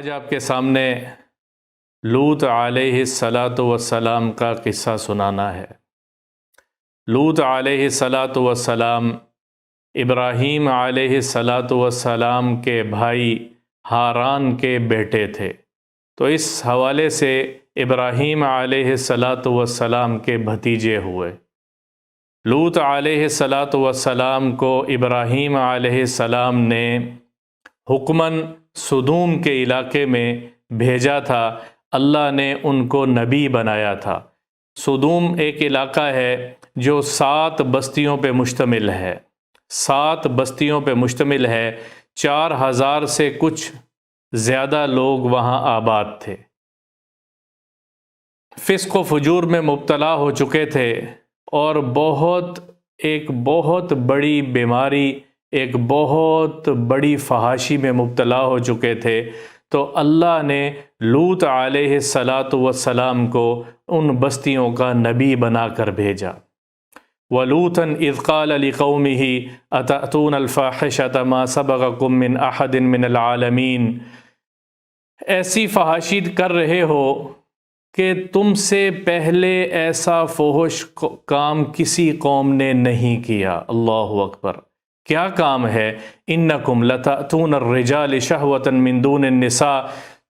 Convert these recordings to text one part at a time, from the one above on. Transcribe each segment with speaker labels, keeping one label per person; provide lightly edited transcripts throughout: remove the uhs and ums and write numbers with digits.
Speaker 1: آج آپ کے سامنے لوط علیہ السلام کا قصہ سنانا ہے۔ لوط علیہ السلام ابراہیم علیہ السلام کے بھائی ہاران کے بیٹے تھے، تو اس حوالے سے ابراہیم علیہ السلام کے بھتیجے ہوئے۔ لوط علیہ السلام کو ابراہیم علیہ السلام نے حکماً سدوم کے علاقے میں بھیجا تھا۔ اللہ نے ان کو نبی بنایا تھا۔ سدوم ایک علاقہ ہے جو 7 بستیوں پہ مشتمل ہے، 7 بستیوں پہ مشتمل ہے۔ 4000 سے کچھ زیادہ لوگ وہاں آباد تھے، فسق و فجور میں مبتلا ہو چکے تھے اور ایک بہت بڑی بیماری، ایک بہت بڑی فحاشی میں مبتلا ہو چکے تھے۔ تو اللہ نے لوط علیہ السلام کو ان بستیوں کا نبی بنا کر بھیجا۔ وَلُوطًا إِذْ قَالَ لِقَوْمِهِ أَتَأْتُونَ الْفَاحِشَةَ مَا سَبَقَكُم مِّنْ أَحَدٍ مِّنَ الْعَالَمِينَ، ایسی فحاشی کر رہے ہو کہ تم سے پہلے ایسا فحش کام کسی قوم نے نہیں کیا۔ اللہ اکبر! کیا کام ہے؟ اِنَّكُمْ لَتَأْتُونَ الرِّجَالِ شَهْوَةً مِّن دُونِ النِّسَاءِ،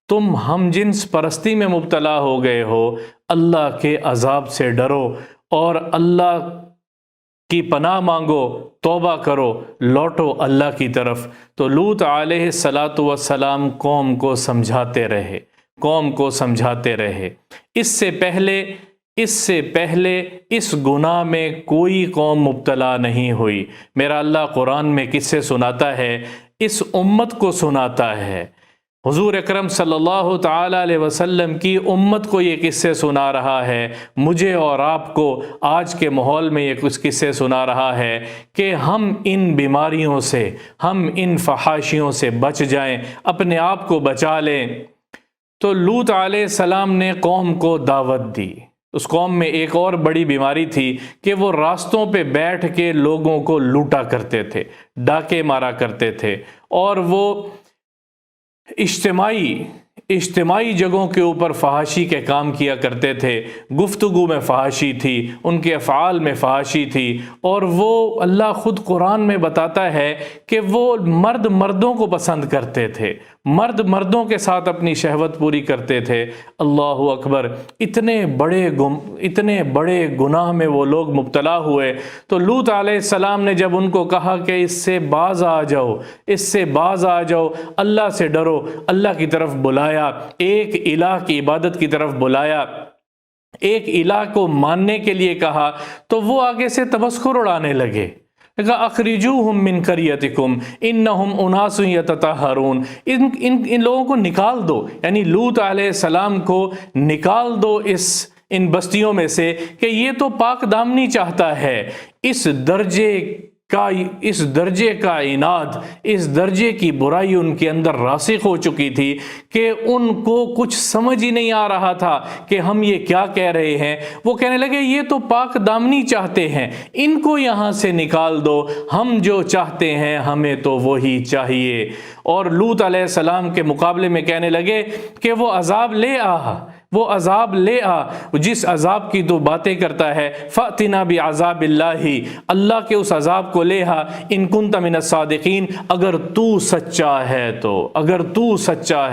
Speaker 1: تم ہم جنس پرستی میں مبتلا ہو گئے ہو۔ اللہ کے عذاب سے ڈرو اور اللہ کی پناہ مانگو، توبہ کرو، لوٹو اللہ کی طرف۔ تو لوط علیہ السلام قوم کو سمجھاتے رہے۔ اس سے پہلے اس گناہ میں کوئی قوم مبتلا نہیں ہوئی۔ میرا اللہ قرآن میں قصے سناتا ہے، اس امت کو سناتا ہے۔ حضور اکرم صلی اللہ تعالی علیہ وسلم کی امت کو یہ قصے سنا رہا ہے، مجھے اور آپ کو آج کے ماحول میں یہ کچھ قصے سنا رہا ہے کہ ہم ان بیماریوں سے، ہم ان فحاشیوں سے بچ جائیں، اپنے آپ کو بچا لیں۔ تو لوط علیہ السلام نے قوم کو دعوت دی۔ اس قوم میں ایک اور بڑی بیماری تھی کہ وہ راستوں پہ بیٹھ کے لوگوں کو لوٹا کرتے تھے، ڈاکے مارا کرتے تھے، اور وہ اجتماعی جگہوں کے اوپر فحاشی کے کام کیا کرتے تھے۔ گفتگو میں فحاشی تھی، ان کے افعال میں فحاشی تھی، اور وہ اللہ خود قرآن میں بتاتا ہے کہ وہ مرد مردوں کو پسند کرتے تھے، مرد مردوں کے ساتھ اپنی شہوت پوری کرتے تھے۔ اللہ اکبر! اتنے بڑے گناہ میں وہ لوگ مبتلا ہوئے۔ تو لوط علیہ السلام نے جب ان کو کہا کہ اس سے باز آ جاؤ، اللہ سے ڈرو، اللہ کی طرف بلایا، ایک الہ کی عبادت کی طرف بلایا، ایک الہ کو ماننے کے لیے کہا، تو وہ آگے سے تمسخر اڑانے لگے۔ اخرجوہم من قریتکم انہم اناس یتطہرون، ان لوگوں کو نکال دو، یعنی لوط علیہ السلام کو نکال دو ان بستیوں میں سے کہ یہ تو پاک دامنی چاہتا ہے۔ اس درجے کا عناد، اس درجے کی برائی ان کے اندر راسخ ہو چکی تھی کہ ان کو کچھ سمجھ ہی نہیں آ رہا تھا کہ ہم یہ کیا کہہ رہے ہیں۔ وہ کہنے لگے یہ تو پاک دامنی چاہتے ہیں، ان کو یہاں سے نکال دو، ہم جو چاہتے ہیں ہمیں تو وہی چاہیے۔ اور لوط علیہ السلام کے مقابلے میں کہنے لگے کہ وہ عذاب لے آ، جس عذاب کی تو باتیں کرتا ہے، فَأْتِنَا بِعَذَابِ اللَّهِ، اللہ کے اس عذاب کو لے آ، ان كُنْتَ مِنَ الصَّادِقِينَ، اگر تو سچا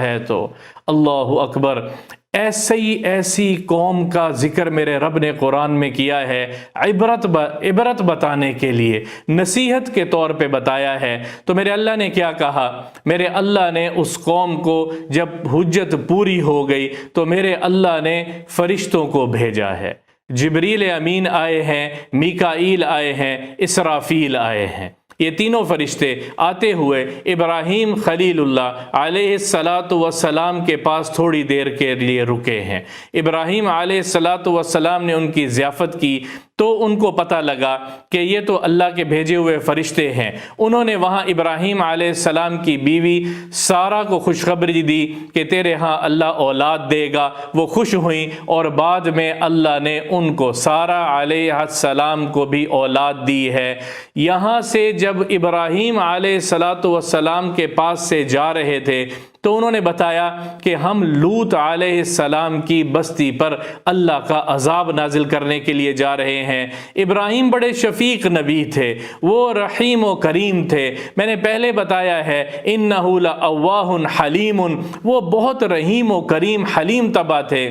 Speaker 1: ہے تو۔ اللہ اکبر! ایسی قوم کا ذکر میرے رب نے قرآن میں کیا ہے، عبرت بتانے کے لیے، نصیحت کے طور پہ بتایا ہے۔ تو میرے اللہ نے کیا کہا؟ میرے اللہ نے اس قوم کو جب حجت پوری ہو گئی تو میرے اللہ نے فرشتوں کو بھیجا ہے۔ جبریل امین آئے ہیں، میکائیل آئے ہیں، اسرافیل آئے ہیں۔ یہ تینوں فرشتے آتے ہوئے ابراہیم خلیل اللہ علیہ السلام کے پاس تھوڑی دیر کے لیے رکے ہیں۔ ابراہیم علیہ السلام نے ان کی ضیافت کی تو ان کو پتہ لگا کہ یہ تو اللہ کے بھیجے ہوئے فرشتے ہیں۔ انہوں نے وہاں ابراہیم علیہ السلام کی بیوی سارہ کو خوشخبری دی کہ تیرے ہاں اللہ اولاد دے گا۔ وہ خوش ہوئیں اور بعد میں اللہ نے ان کو، سارہ علیہ السلام کو بھی اولاد دی ہے۔ یہاں سے جب ابراہیم علیہ السلام کے پاس سے جا رہے تھے تو انہوں نے بتایا کہ ہم لوط علیہ السلام کی بستی پر اللہ کا عذاب نازل کرنے کے لیے جا رہے ہیں۔ ابراہیم بڑے شفیق نبی تھے، وہ رحیم و کریم تھے۔ میں نے پہلے بتایا ہے انہ لأواہ حلیم، وہ بہت رحیم و کریم حلیم طبع تھے۔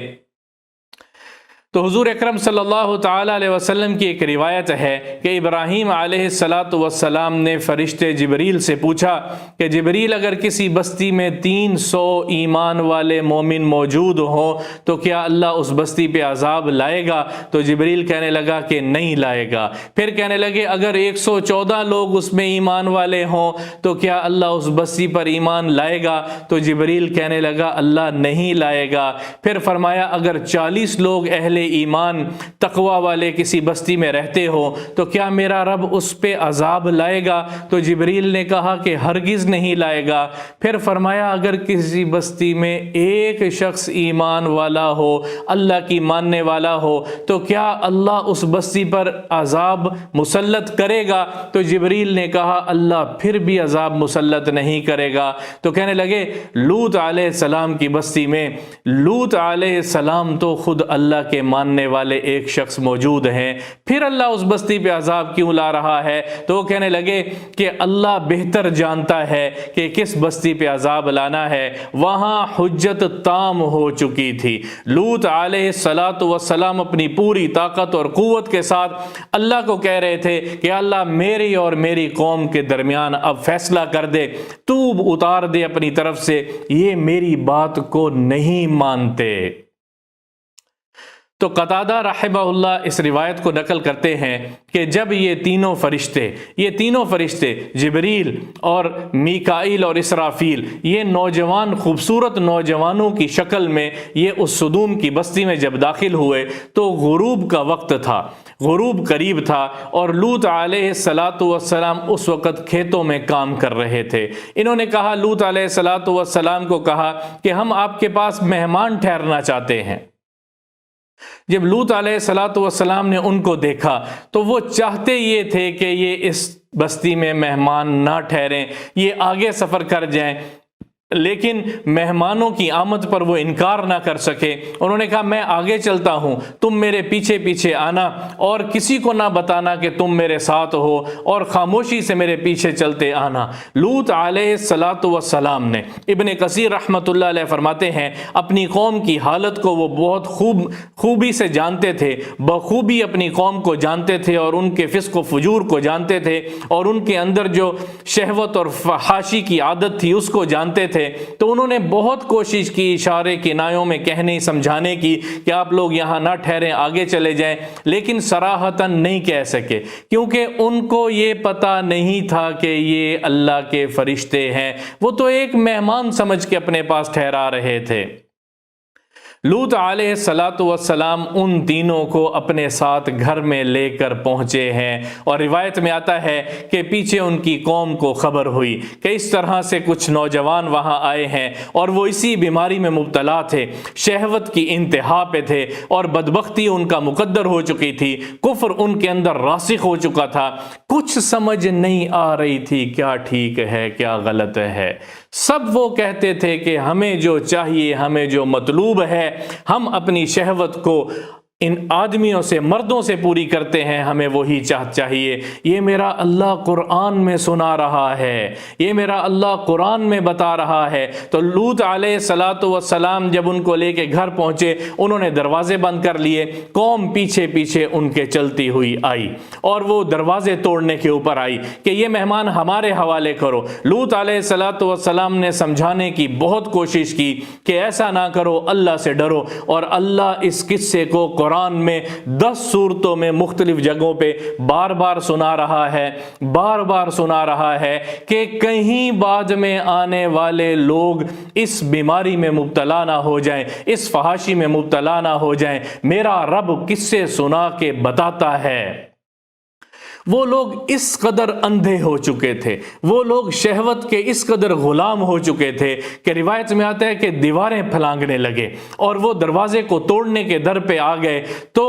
Speaker 1: تو حضور اکرم صلی اللہ تعالیٰ علیہ وسلم کی ایک روایت ہے کہ ابراہیم علیہ السلام نے فرشتے جبریل سے پوچھا کہ جبریل اگر کسی بستی میں 300 ایمان والے مومن موجود ہوں تو کیا اللہ اس بستی پہ عذاب لائے گا؟ تو جبریل کہنے لگا کہ نہیں لائے گا۔ پھر کہنے لگے اگر 114 لوگ اس میں ایمان والے ہوں تو کیا اللہ اس بستی پر ایمان لائے گا؟ تو جبریل کہنے لگا اللہ نہیں لائے گا۔ پھر فرمایا اگر 40 لوگ اہل ایمان تقوی والے کسی بستی میں رہتے ہو تو کیا میرا رب اس پہ عذاب لائے گا؟ تو جبریل نے کہا کہ ہرگز نہیں لائے گا۔ پھر فرمایا اگر کسی بستی میں ایک شخص ایمان والا ہو، اللہ کی ماننے والا ہو، تو کیا اللہ اس بستی پر عذاب مسلط کرے گا؟ تو جبریل نے کہا اللہ پھر بھی عذاب مسلط نہیں کرے گا۔ تو کہنے لگے لوط علیہ السلام کی بستی میں لوط علیہ السلام تو خود اللہ کے ماننے والے ایک شخص موجود ہیں، پھر اللہ اس بستی پہ عذاب کیوں لا رہا ہے؟ تو وہ کہنے لگے کہ اللہ بہتر جانتا ہے کہ کس بستی پہ عذاب لانا ہے، وہاں حجت تام ہو چکی تھی۔ لوط علیہ السلام اپنی پوری طاقت اور قوت کے ساتھ اللہ کو کہہ رہے تھے کہ اللہ میری اور میری قوم کے درمیان اب فیصلہ کر دے، تو اتار دے اپنی طرف سے، یہ میری بات کو نہیں مانتے۔ تو قتادہ رحمہ اللہ اس روایت کو نقل کرتے ہیں کہ جب یہ تینوں فرشتے جبریل اور میکائیل اور اسرافیل یہ نوجوان خوبصورت نوجوانوں کی شکل میں یہ اس صدوم کی بستی میں جب داخل ہوئے تو غروب کا وقت تھا، غروب قریب تھا، اور لوط علیہ السلام اس وقت کھیتوں میں کام کر رہے تھے۔ انہوں نے کہا لوط علیہ السلام کو کہا کہ ہم آپ کے پاس مہمان ٹھہرنا چاہتے ہیں۔ جب لوط علیہ السلام نے ان کو دیکھا تو وہ چاہتے یہ تھے کہ یہ اس بستی میں مہمان نہ ٹھہریں، یہ آگے سفر کر جائیں، لیکن مہمانوں کی آمد پر وہ انکار نہ کر سکے۔ انہوں نے کہا میں آگے چلتا ہوں، تم میرے پیچھے پیچھے آنا اور کسی کو نہ بتانا کہ تم میرے ساتھ ہو، اور خاموشی سے میرے پیچھے چلتے آنا۔ لوط علیہ السلام نے، ابن کثیر رحمۃ اللہ علیہ فرماتے ہیں، اپنی قوم کی حالت کو وہ بہت خوبی سے جانتے تھے، بخوبی اپنی قوم کو جانتے تھے اور ان کے فسق و فجور کو جانتے تھے، اور ان کے اندر جو شہوت اور فحاشی کی عادت تھی اس کو جانتے تھے۔ تو انہوں نے بہت کوشش کی اشارے کنایوں میں کہنے سمجھانے کی کہ آپ لوگ یہاں نہ ٹھہریں، آگے چلے جائیں، لیکن صراحتاً نہیں کہہ سکے کیونکہ ان کو یہ پتہ نہیں تھا کہ یہ اللہ کے فرشتے ہیں، وہ تو ایک مہمان سمجھ کے اپنے پاس ٹھہرا رہے تھے۔ لوط علیہ السلام ان تینوں کو اپنے ساتھ گھر میں لے کر پہنچے ہیں، اور روایت میں آتا ہے کہ پیچھے ان کی قوم کو خبر ہوئی کہ اس طرح سے کچھ نوجوان وہاں آئے ہیں اور وہ اسی بیماری میں مبتلا تھے، شہوت کی انتہا پہ تھے، اور بدبختی ان کا مقدر ہو چکی تھی، کفر ان کے اندر راسخ ہو چکا تھا، کچھ سمجھ نہیں آ رہی تھی کیا ٹھیک ہے کیا غلط ہے۔ سب وہ کہتے تھے کہ ہمیں جو چاہیے، ہمیں جو مطلوب ہے، ہم اپنی شہوت کو ان آدمیوں سے، مردوں سے پوری کرتے ہیں، ہمیں وہی چاہیے۔ یہ میرا اللہ قرآن میں سنا رہا ہے، یہ میرا اللہ قرآن میں بتا رہا ہے۔ تو لوط علیہ السلام جب ان کو لے کے گھر پہنچے، انہوں نے دروازے بند کر لیے، قوم پیچھے پیچھے ان کے چلتی ہوئی آئی اور وہ دروازے توڑنے کے اوپر آئی کہ یہ مہمان ہمارے حوالے کرو۔ لوط علیہ السلام نے سمجھانے کی بہت کوشش کی کہ ایسا نہ کرو، اللہ سے ڈرو، اور اللہ اس قصے کو قرآن میں 10 صورتوں میں مختلف جگہوں پہ بار بار سنا رہا ہے کہ کہیں بعد میں آنے والے لوگ اس بیماری میں مبتلا نہ ہو جائیں، اس فحاشی میں مبتلا نہ ہو جائیں۔ میرا رب قصے سنا کے بتاتا ہے۔ وہ لوگ اس قدر اندھے ہو چکے تھے، وہ لوگ شہوت کے اس قدر غلام ہو چکے تھے کہ روایت میں آتا ہے کہ دیواریں پھلانگنے لگے اور وہ دروازے کو توڑنے کے در پہ آ گئے۔ تو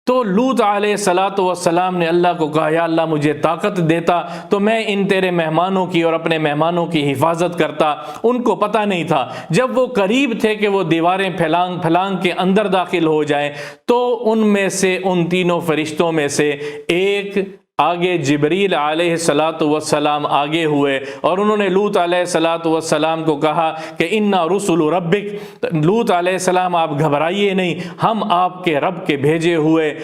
Speaker 1: تو لوط علیہ السلام نے اللہ کو کہا یا اللہ مجھے طاقت دیتا تو میں ان تیرے مہمانوں کی اور اپنے مہمانوں کی حفاظت کرتا۔ ان کو پتہ نہیں تھا، جب وہ قریب تھے کہ وہ دیواریں پھلانگ کے اندر داخل ہو جائیں تو ان میں سے ان تینوں فرشتوں میں سے ایک آگے جبریل علیہ السلام آگے ہوئے اور انہوں نے لوط علیہ السلام کو کہا کہ انا رسول ربک، لوط علیہ السلام آپ گھبرائیے نہیں، ہم آپ کے رب کے بھیجے ہوئے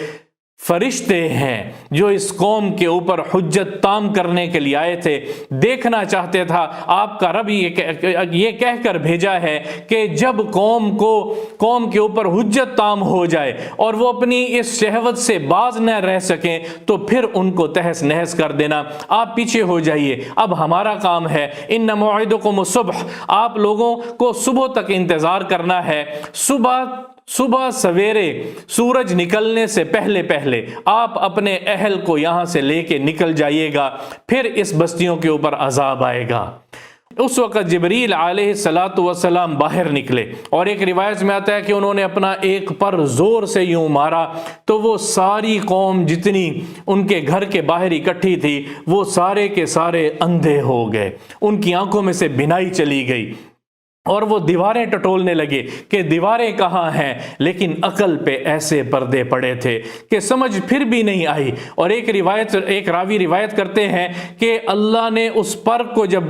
Speaker 1: فرشتے ہیں جو اس قوم کے اوپر حجت تام کرنے کے لیے آئے تھے۔ دیکھنا چاہتے تھا آپ کا رب یہ کہہ کر بھیجا ہے کہ جب قوم کے اوپر حجت تام ہو جائے اور وہ اپنی اس شہوت سے باز نہ رہ سکیں تو پھر ان کو تہس نہس کر دینا، آپ پیچھے ہو جائیے، اب ہمارا کام ہے۔ ان موعدکم الصبح، آپ لوگوں کو صبح تک انتظار کرنا ہے۔ صبح سویرے سورج نکلنے سے پہلے آپ اپنے اہل کو یہاں سے لے کے نکل جائیے گا، پھر اس بستیوں کے اوپر عذاب آئے گا۔ اس وقت جبریل علیہ السلام باہر نکلے اور ایک روایت میں آتا ہے کہ انہوں نے اپنا ایک پر زور سے یوں مارا تو وہ ساری قوم جتنی ان کے گھر کے باہر اکٹھی تھی وہ سارے کے سارے اندھے ہو گئے، ان کی آنکھوں میں سے بینائی چلی گئی اور وہ دیواریں ٹٹولنے لگے کہ دیواریں کہاں ہیں، لیکن عقل پہ ایسے پردے پڑے تھے کہ سمجھ پھر بھی نہیں آئی۔ اور ایک راوی روایت کرتے ہیں کہ اللہ نے اس پر کو جب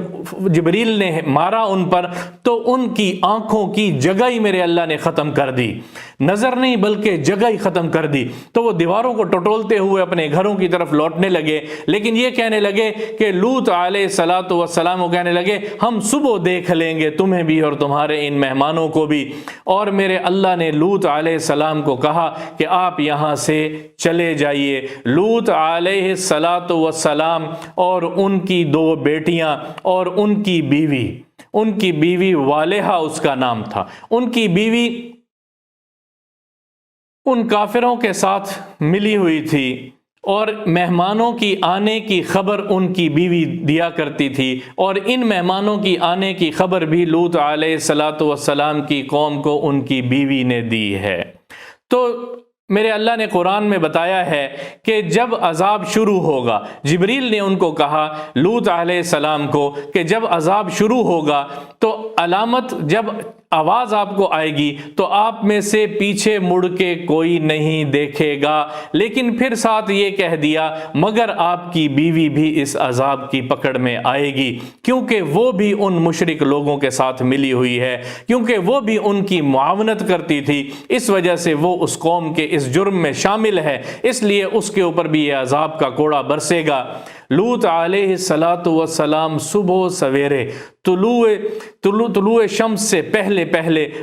Speaker 1: جبریل نے مارا ان پر تو ان کی آنکھوں کی جگہ ہی میرے اللہ نے ختم کر دی، نظر نہیں بلکہ جگہ ہی ختم کر دی۔ تو وہ دیواروں کو ٹٹولتے ہوئے اپنے گھروں کی طرف لوٹنے لگے، لیکن یہ کہنے لگے کہ لوط علیہ السلام کو کہنے لگے ہم صبح دیکھ لیں گے تمہیں بھی اور تمہارے ان مہمانوں کو بھی۔ اور میرے اللہ نے لوط علیہ السلام کو کہا کہ آپ یہاں سے چلے جائیے۔ لوط علیہ السلام اور ان کی 2 بیٹیاں اور ان کی بیوی والہا اس کا نام تھا، ان کی بیوی ان کافروں کے ساتھ ملی ہوئی تھی اور مہمانوں کی آنے کی خبر ان کی بیوی دیا کرتی تھی، اور ان مہمانوں کی آنے کی خبر بھی لوط علیہ السلام کی قوم کو ان کی بیوی نے دی ہے۔ تو میرے اللہ نے قرآن میں بتایا ہے کہ جب عذاب شروع ہوگا، جبریل نے ان کو کہا لوط علیہ السلام کو کہ جب عذاب شروع ہوگا تو علامت، جب آواز آپ کو آئے گی تو آپ میں سے پیچھے مڑ کے کوئی نہیں دیکھے گا، لیکن پھر ساتھ یہ کہہ دیا مگر آپ کی بیوی بھی اس عذاب کی پکڑ میں آئے گی، کیونکہ وہ بھی ان مشرک لوگوں کے ساتھ ملی ہوئی ہے، کیونکہ وہ بھی ان کی معاونت کرتی تھی، اس وجہ سے وہ اس قوم کے اس جرم میں شامل ہے، اس لیے اس کے اوپر بھی یہ عذاب کا کوڑا برسے گا۔ لوط علیہ السلام صبح سویرے طلوع شمس سے پہلے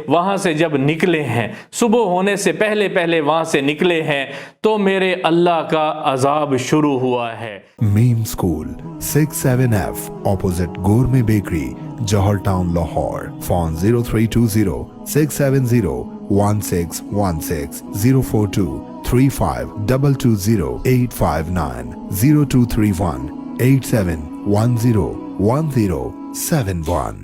Speaker 1: وہاں سے جب نکلے ہیں، صبح ہونے سے پہلے وہاں سے نکلے ہیں تو میرے اللہ کا عذاب شروع ہوا ہے۔
Speaker 2: میم school 67F opposite Gourmet Bakery, Johar Town, Lahore. Phone 0320 670 1616 042 3522 859 0231 8710 1071